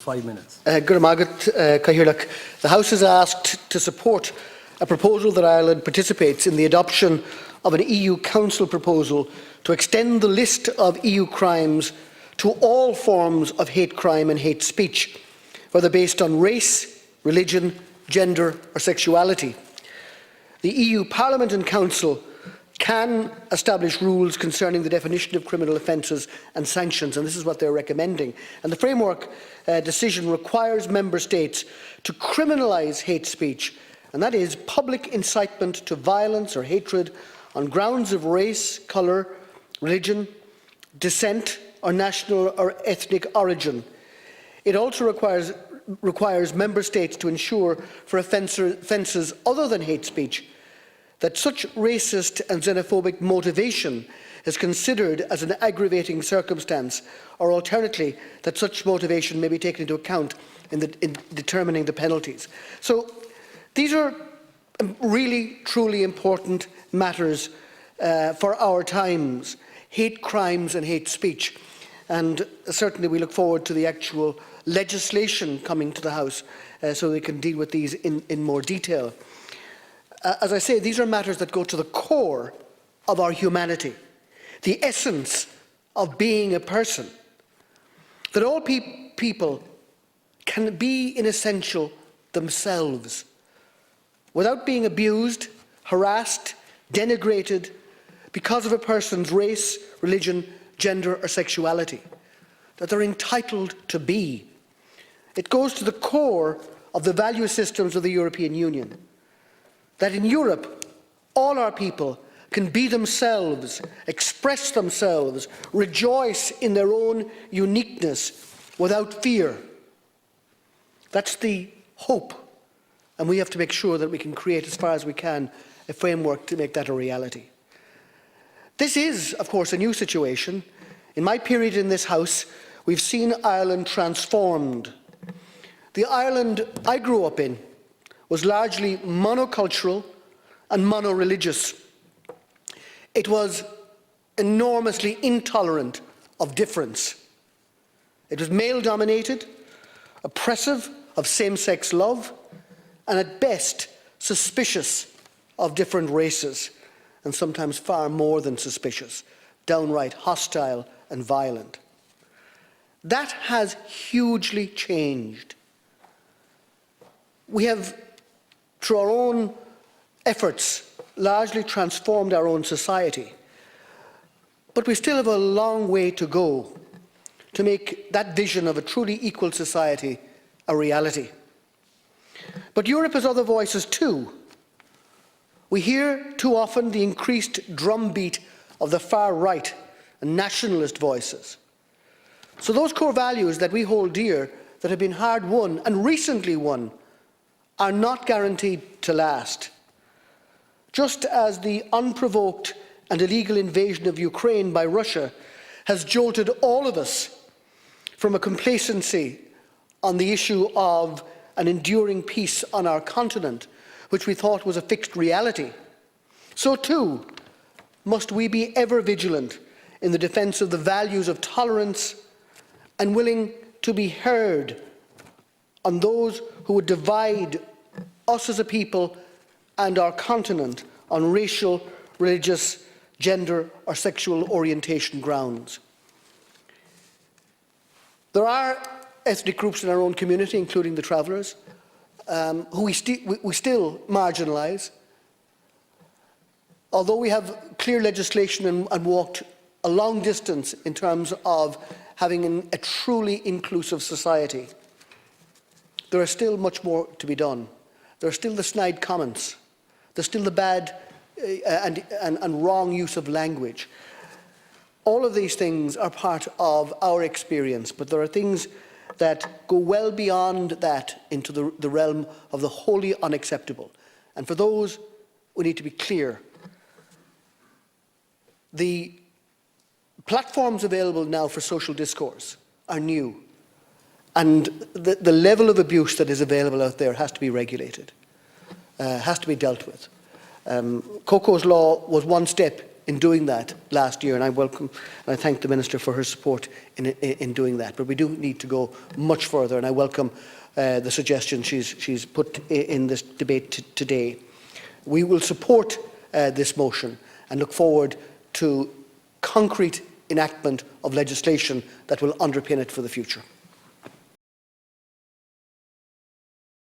5 minutes. The House is asked to support a proposal that Ireland participates in the adoption of an EU Council proposal to extend the list of EU crimes to all forms of hate crime and hate speech, whether based on race, religion, gender or sexuality. The EU Parliament and Council can establish rules concerning the definition of criminal offences and sanctions, and this is what they're recommending. And the framework decision requires Member States to criminalise hate speech, and that is public incitement to violence or hatred on grounds of race, colour, religion, descent or national or ethnic origin. It also requires Member States to ensure for offences other than hate speech that such racist and xenophobic motivation is considered as an aggravating circumstance, or alternatively, that such motivation may be taken into account in determining the penalties. So these are really, truly important matters for our times, hate crimes and hate speech. And certainly we look forward to the actual legislation coming to the House so we can deal with these in more detail. As I say, these are matters that go to the core of our humanity, the essence of being a person, that all people can be in essential themselves without being abused, harassed, denigrated because of a person's race, religion, gender or sexuality, that they're entitled to be. It goes to the core of the value systems of the European Union, that in Europe, all our people can be themselves, express themselves, rejoice in their own uniqueness without fear. That's the hope, and we have to make sure that we can create, as far as we can, a framework to make that a reality. This is, of course, a new situation. In my period in this House, we've seen Ireland transformed. The Ireland I grew up in was largely monocultural and mono-religious. It was enormously intolerant of difference. It was male-dominated, oppressive of same-sex love, and at best suspicious of different races, and sometimes far more than suspicious, downright hostile and violent. That has hugely changed. We have, through our own efforts, largely transformed our own society. But we still have a long way to go to make that vision of a truly equal society a reality. But Europe has other voices too. We hear too often the increased drumbeat of the far right and nationalist voices. So those core values that we hold dear, that have been hard won and recently won, are not guaranteed to last. Just as the unprovoked and illegal invasion of Ukraine by Russia has jolted all of us from a complacency on the issue of an enduring peace on our continent, which we thought was a fixed reality, so too must we be ever vigilant in the defence of the values of tolerance and willing to be heard on those who would divide us as a people and our continent on racial, religious, gender or sexual orientation grounds. There are ethnic groups in our own community, including the travellers, who we still marginalise. Although we have clear legislation and walked a long distance in terms of having a truly inclusive society, there is still much more to be done. There are still the snide comments. There's still the bad and wrong use of language. All of these things are part of our experience, but there are things that go well beyond that into the realm of the wholly unacceptable. And for those, we need to be clear. The platforms available now for social discourse are new, and the level of abuse that is available out there has to be regulated, has to be dealt with. Coco's Law was one step in doing that last year, and I thank the Minister for her support in doing that. But we do need to go much further, and I welcome the suggestion she's put in this debate today. We will support this motion and look forward to concrete enactment of legislation that will underpin it for the future.